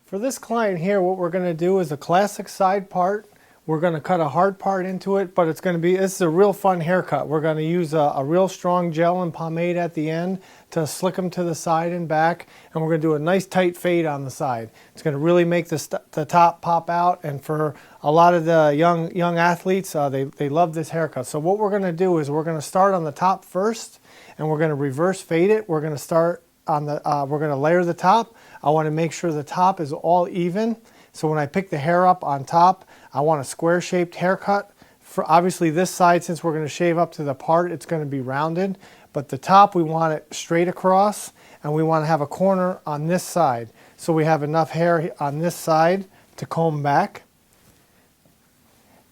For this client here, what we're going to do is a classic side part. We're going to cut a hard part into it, but this is a real fun haircut. We're going to use a real strong gel and pomade at the end to slick them to the side and back, and we're going to do a nice tight fade on the side. It's going to really make the top pop out, and for a lot of the young athletes, they love this haircut. So what we're going to do is we're going to start on the top first, and we're going to reverse fade it. We're going to start on the, we're going to layer the top. I want to make sure the top is all even. So when I pick the hair up on top, I want a square shaped haircut. For obviously this side, since we're going to shave up to the part, it's going to be rounded. But the top, we want it straight across, and we want to have a corner on this side. So we have enough hair on this side to comb back.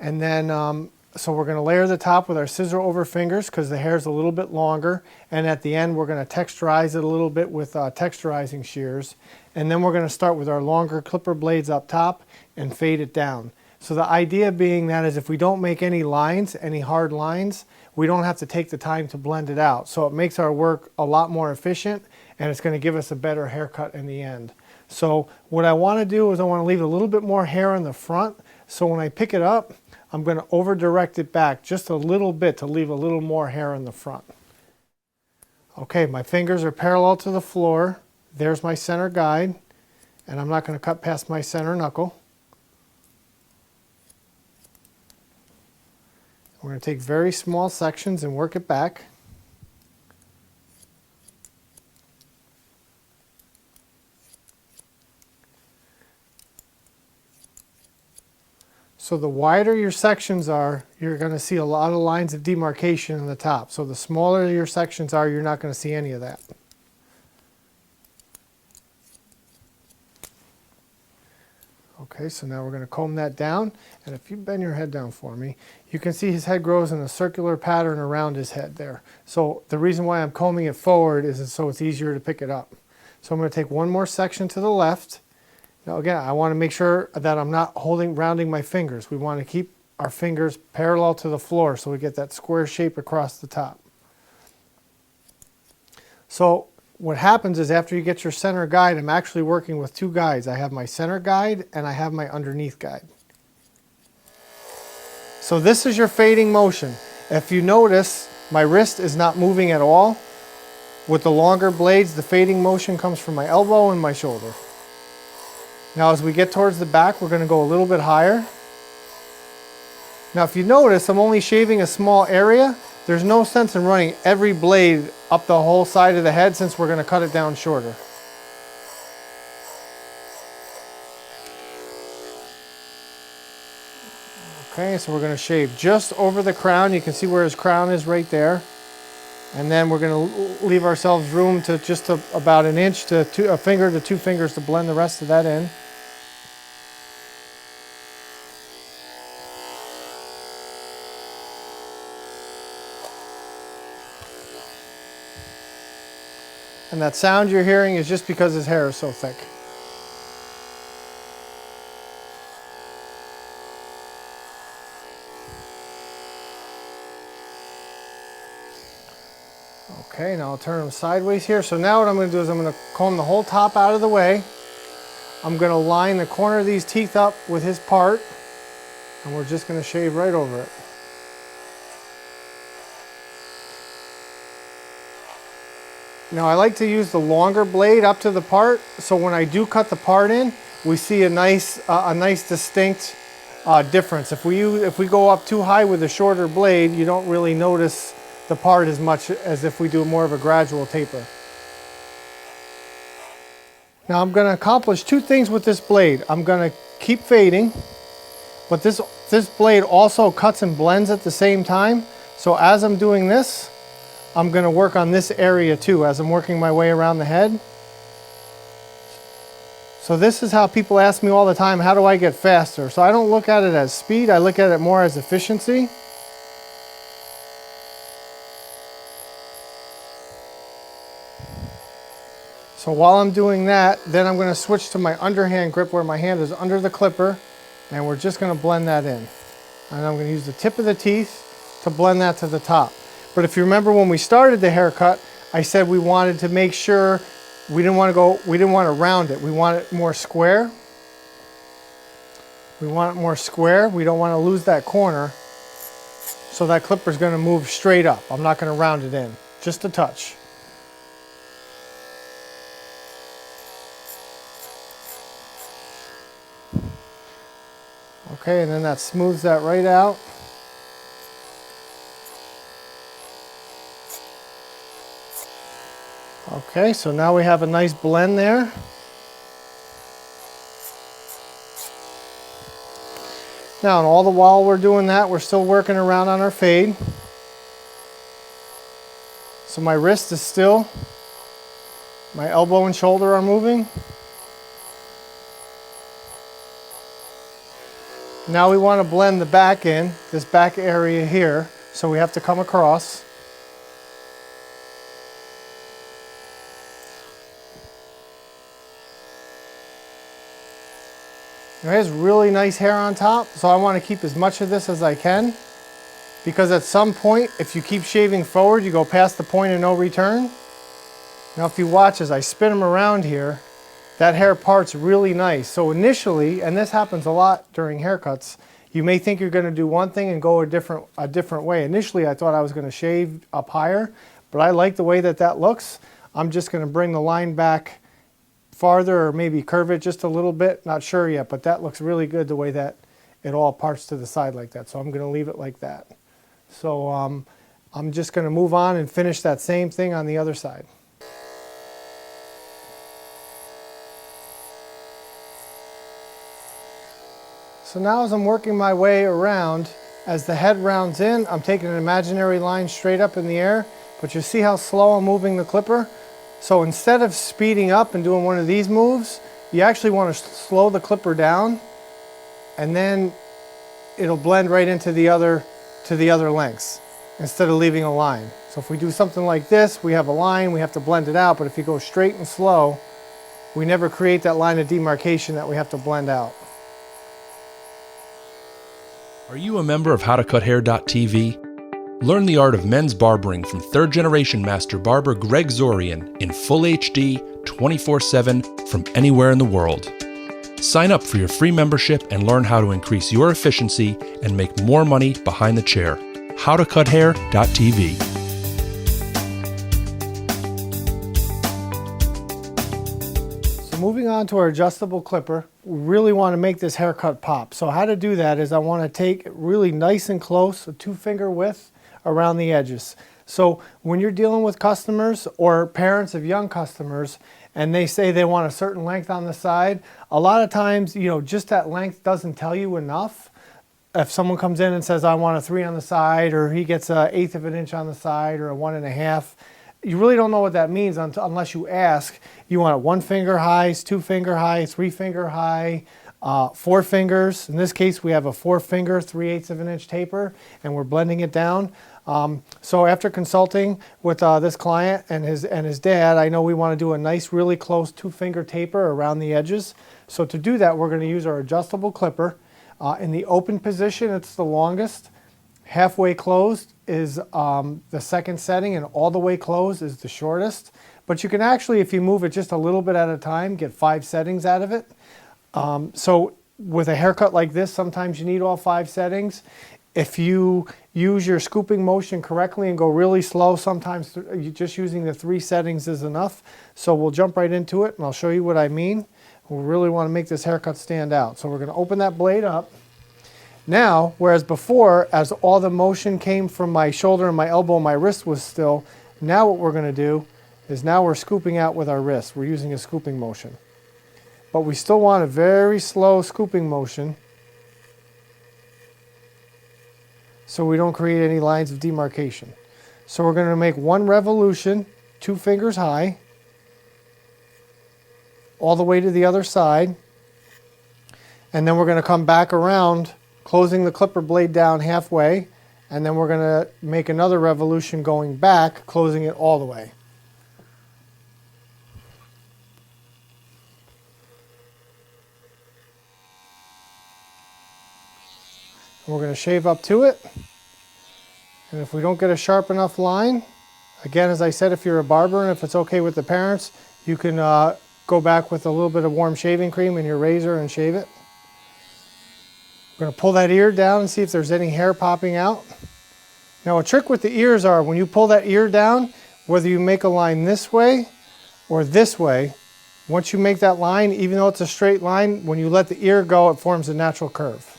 And then, so we're going to layer the top with our scissor over fingers because the hair is a little bit longer. And at the end, we're going to texturize it a little bit with texturizing shears. And then we're going to start with our longer clipper blades up top and fade it down. So the idea being that is if we don't make any lines, any hard lines, we don't have to take the time to blend it out. So it makes our work a lot more efficient, and it's going to give us a better haircut in the end. So what I want to do is I want to leave a little bit more hair in the front. So when I pick it up, I'm going to over direct it back just a little bit to leave a little more hair in the front. Okay, my fingers are parallel to the floor. There's my center guide, and I'm not going to cut past my center knuckle. We're going to take very small sections and work it back. So the wider your sections are, you're going to see a lot of lines of demarcation in the top. So the smaller your sections are, you're not going to see any of that. Okay, so now we're going to comb that down, and if you bend your head down for me, you can see his head grows in a circular pattern around his head there. So the reason why I'm combing it forward is so it's easier to pick it up. So I'm going to take one more section to the left. Now again, I want to make sure that I'm not rounding my fingers. We want to keep our fingers parallel to the floor so we get that square shape across the top. So what happens is after you get your center guide, I'm actually working with two guides. I have my center guide and I have my underneath guide. So this is your fading motion. If you notice, my wrist is not moving at all. With the longer blades, the fading motion comes from my elbow and my shoulder. Now as we get towards the back, we're going to go a little bit higher. Now if you notice, I'm only shaving a small area. There's no sense in running every blade up the whole side of the head since we're going to cut it down shorter. Okay, so we're going to shave just over the crown. You can see where his crown is right there. And then we're going to leave ourselves room to just about an inch to a finger to 2 fingers to blend the rest of that in. And that sound you're hearing is just because his hair is so thick. Okay, now I'll turn him sideways here. So now what I'm going to do is I'm going to comb the whole top out of the way. I'm going to line the corner of these teeth up with his part, and we're just going to shave right over it. Now I like to use the longer blade up to the part, so when I do cut the part in, we see a nice distinct difference. If we go up too high with a shorter blade, you don't really notice the part as much as if we do more of a gradual taper. Now I'm going to accomplish two things with this blade. I'm going to keep fading, but this blade also cuts and blends at the same time. So as I'm doing this, I'm going to work on this area too as I'm working my way around the head. So this is how people ask me all the time, how do I get faster? So I don't look at it as speed, I look at it more as efficiency. So while I'm doing that, then I'm going to switch to my underhand grip where my hand is under the clipper, and we're just going to blend that in. And I'm going to use the tip of the teeth to blend that to the top. But if you remember when we started the haircut, I said we wanted to make sure we didn't want to round it. We want it more square. We want it more square. We don't want to lose that corner. So that clipper is going to move straight up. I'm not going to round it in, just a touch. Okay, and then that smooths that right out. Okay, so now we have a nice blend there. Now, and all the while we're doing that, we're still working around on our fade. So my wrist is still, my elbow and shoulder are moving. Now we want to blend the back in, this back area here, so we have to come across. Now here's really nice hair on top, so I want to keep as much of this as I can, because at some point, if you keep shaving forward, you go past the point of no return. Now if you watch as I spin them around here, that hair part's really nice. So initially, and this happens a lot during haircuts, you may think you're going to do one thing and go a different way. Initially, I thought I was going to shave up higher, but I like the way that that looks. I'm just going to bring the line back farther, or maybe curve it just a little bit, not sure yet, but that looks really good the way that it all parts to the side like that. So I'm going to leave it like that. So I'm just going to move on and finish that same thing on the other side. So now as I'm working my way around, as the head rounds in, I'm taking an imaginary line straight up in the air, but you see how slow I'm moving the clipper? So instead of speeding up and doing one of these moves, you actually want to slow the clipper down, and then it'll blend right into the other lengths instead of leaving a line. So if we do something like this, we have a line, we have to blend it out, but if you go straight and slow, we never create that line of demarcation that we have to blend out. Are you a member of HowToCutHair.tv? Learn the art of men's barbering from third-generation master barber Greg Zorian in full HD, 24/7 from anywhere in the world. Sign up for your free membership and learn how to increase your efficiency and make more money behind the chair. HowToCutHair.tv. So moving on to our adjustable clipper, we really want to make this haircut pop. So how to do that is I want to take it really nice and close, a 2-finger width, around the edges. So when you're dealing with customers or parents of young customers and they say they want a certain length on the side, a lot of times, you know, just that length doesn't tell you enough. If someone comes in and says, I want a 3 on the side, or he gets an 1/8 of an inch on the side, or a 1.5, you really don't know what that means unless you ask. You want a 1-finger high, 2-finger high, 3-finger high, 4 fingers. In this case, we have a 4-finger, 3/8 of an inch taper, and we're blending it down. So after consulting with this client and his dad, I know we want to do a nice, really close 2-finger taper around the edges. So to do that, we're going to use our adjustable clipper. In the open position, it's the longest. Halfway closed is the second setting, and all the way closed is the shortest. But you can actually, if you move it just a little bit at a time, get 5 settings out of it. So with a haircut like this, sometimes you need all 5 settings. If you use your scooping motion correctly and go really slow, sometimes just using the 3 settings is enough. So we'll jump right into it and I'll show you what I mean. We really want to make this haircut stand out. So we're going to open that blade up. Now, whereas before, as all the motion came from my shoulder and my elbow, my wrist was still, now what we're going to do is now we're scooping out with our wrist. We're using a scooping motion. But we still want a very slow scooping motion, so we don't create any lines of demarcation. So we're going to make 1 revolution, 2 fingers high, all the way to the other side, and then we're going to come back around, closing the clipper blade down halfway, and then we're going to make another revolution going back, closing it all the way. We're going to shave up to it, and if we don't get a sharp enough line, again, as I said, if you're a barber and if it's okay with the parents, you can go back with a little bit of warm shaving cream and your razor and shave it. We're going to pull that ear down and see if there's any hair popping out. Now a trick with the ears are when you pull that ear down, whether you make a line this way or this way, once you make that line, even though it's a straight line, when you let the ear go, it forms a natural curve.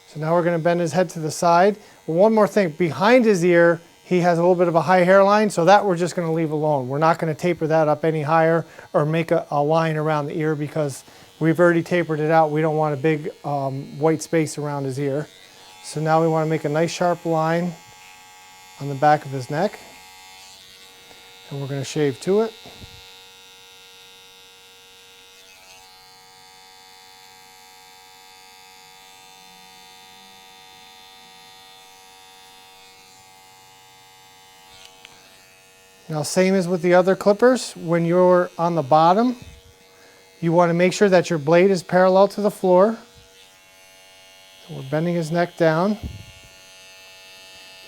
So now we're going to bend his head to the side. Well, one more thing, behind his ear, he has a little bit of a high hairline, so that we're just going to leave alone. We're not going to taper that up any higher or make a line around the ear because we've already tapered it out. We don't want a big white space around his ear. So now we want to make a nice sharp line on the back of his neck. And we're going to shave to it. Now same as with the other clippers, when you're on the bottom, you want to make sure that your blade is parallel to the floor. So we're bending his neck down.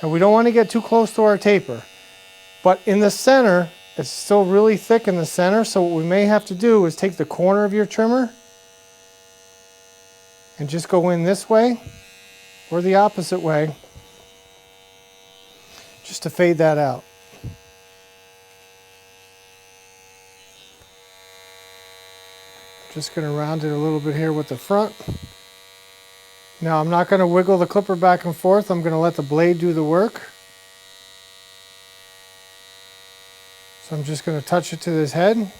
And we don't want to get too close to our taper. But in the center, it's still really thick in the center, so what we may have to do is take the corner of your trimmer and just go in this way or the opposite way just to fade that out. Just going to round it a little bit here with the front. Now I'm not going to wiggle the clipper back and forth. I'm going to let the blade do the work. So I'm just going to touch it to his head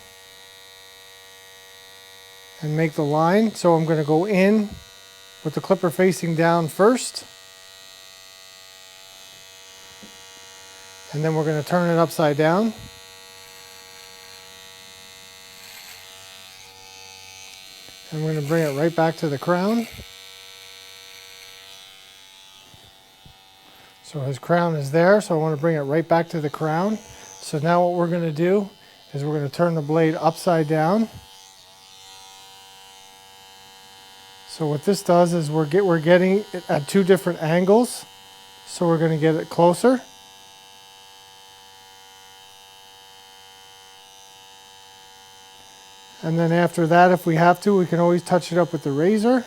and make the line. So I'm going to go in with the clipper facing down first. And then we're going to turn it upside down. And we're going to bring it right back to the crown. So his crown is there, so I want to bring it right back to the crown. So now what we're going to do is we're going to turn the blade upside down. So what this does is we're getting it at two different angles. So we're going to get it closer. And then after that, if we have to, we can always touch it up with the razor.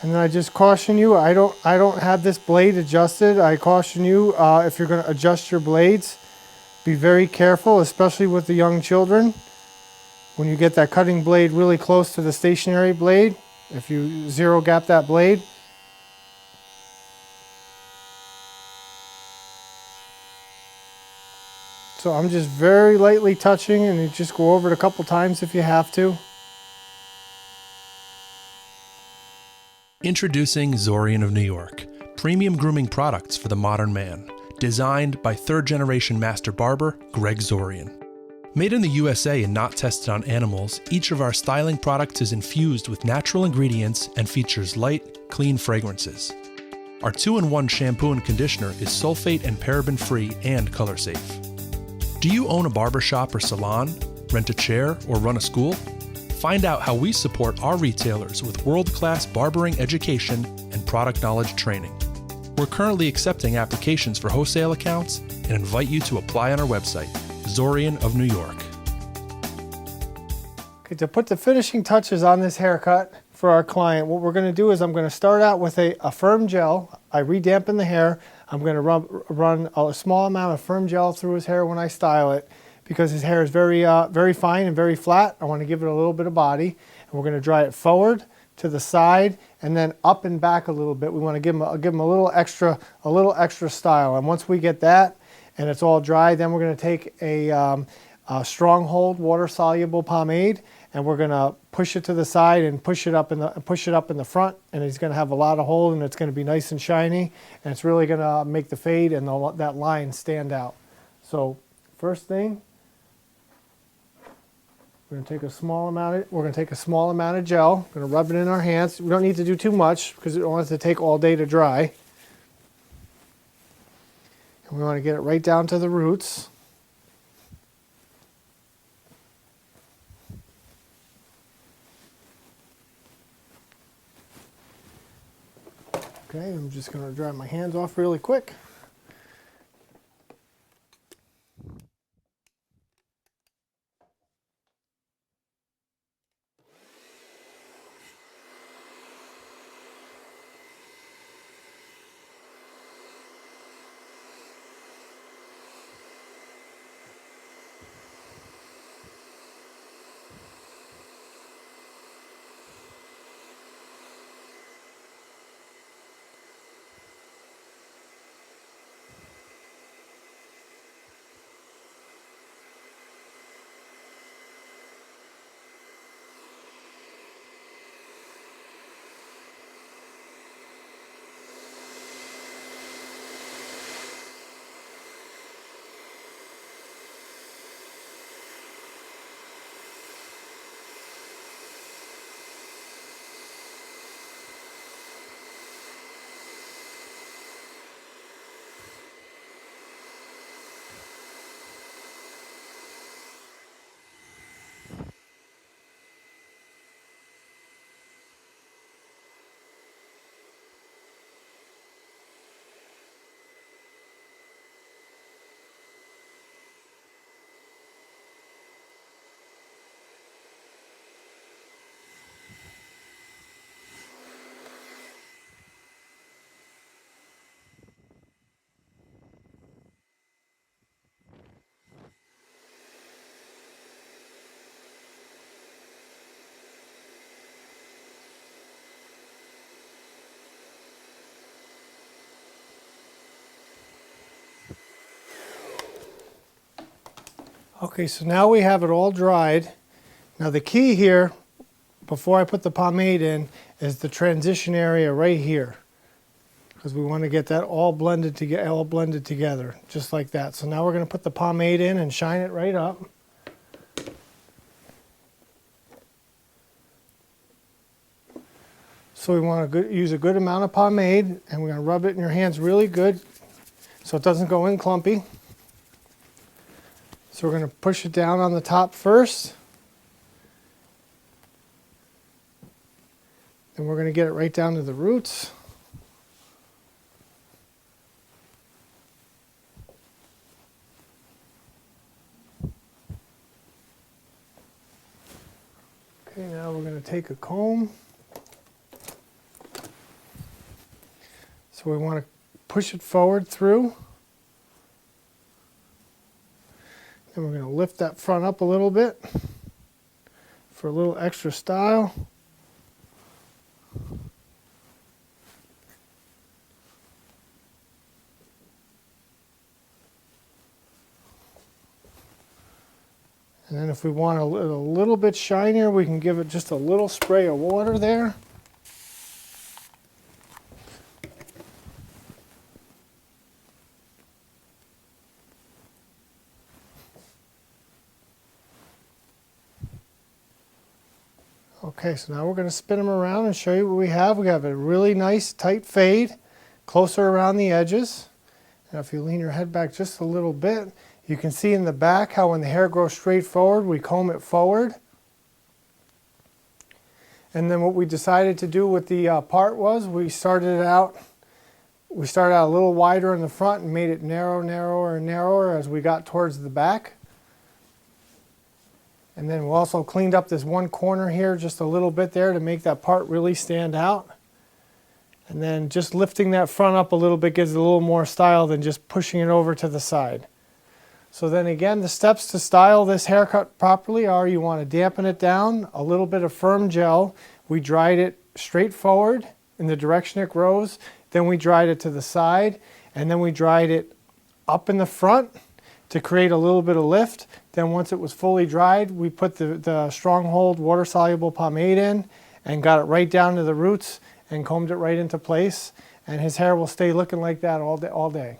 And then I just caution you, I don't have this blade adjusted. I caution you, if you're going to adjust your blades, be very careful, especially with the young children. When you get that cutting blade really close to the stationary blade, if you zero gap that blade, so I'm just very lightly touching, and you just go over it a couple times if you have to. Introducing Zorian of New York, premium grooming products for the modern man, designed by third-generation master barber Greg Zorian. Made in the USA and not tested on animals, each of our styling products is infused with natural ingredients and features light, clean fragrances. Our 2-in-1 shampoo and conditioner is sulfate and paraben-free and color-safe. Do you own a barbershop or salon, rent a chair, or run a school? Find out how we support our retailers with world-class barbering education and product knowledge training. We're currently accepting applications for wholesale accounts and invite you to apply on our website, Zorian of New York. Okay, to put the finishing touches on this haircut for our client, what we're going to do is I'm going to start out with a firm gel. I re-dampen the hair. I'm going to run a small amount of firm gel through his hair when I style it, because his hair is very fine and very flat. I want to give it a little bit of body. And we're going to dry it forward, to the side, and then up and back a little bit. We want to give him a little extra style. And once we get that and it's all dry, then we're going to take a Stronghold water-soluble pomade, and we're going to push it to the side and push it up in the front, and he's going to have a lot of hold, and it's going to be nice and shiny, and it's really going to make the fade and that line stand out. So first thing, we're going to take a small amount of gel. We're going to rub it in our hands. We don't need to do too much because we don't want it to take all day to dry. And we want to get it right down to the roots. Okay, I'm just going to dry my hands off really quick. Okay, so now we have it all dried. Now the key here, before I put the pomade in, is the transition area right here, because we want to get that all blended together, just like that. So now we're going to put the pomade in and shine it right up. So we want to use a good amount of pomade, and we're going to rub it in your hands really good so it doesn't go in clumpy. So we're going to push it down on the top first. Then we're going to get it right down to the roots. Okay, now we're going to take a comb. So we want to push it forward through. Then we're going to lift that front up a little bit for a little extra style. And then if we want a little bit shinier, we can give it just a little spray of water there. Okay, so now we're going to spin them around and show you what we have. We have a really nice tight fade, closer around the edges. Now if you lean your head back just a little bit, you can see in the back how when the hair grows straight forward, we comb it forward. And then what we decided to do with the part was we started out a little wider in the front and made it narrower and narrower as we got towards the back. And then we also cleaned up this one corner here just a little bit there to make that part really stand out. And then just lifting that front up a little bit gives it a little more style than just pushing it over to the side. So then again, the steps to style this haircut properly are you want to dampen it down, a little bit of firm gel. We dried it straight forward in the direction it grows. Then we dried it to the side, and then we dried it up in the front to create a little bit of lift. Then once it was fully dried, we put the Stronghold water-soluble pomade in and got it right down to the roots and combed it right into place. And his hair will stay looking like that all day.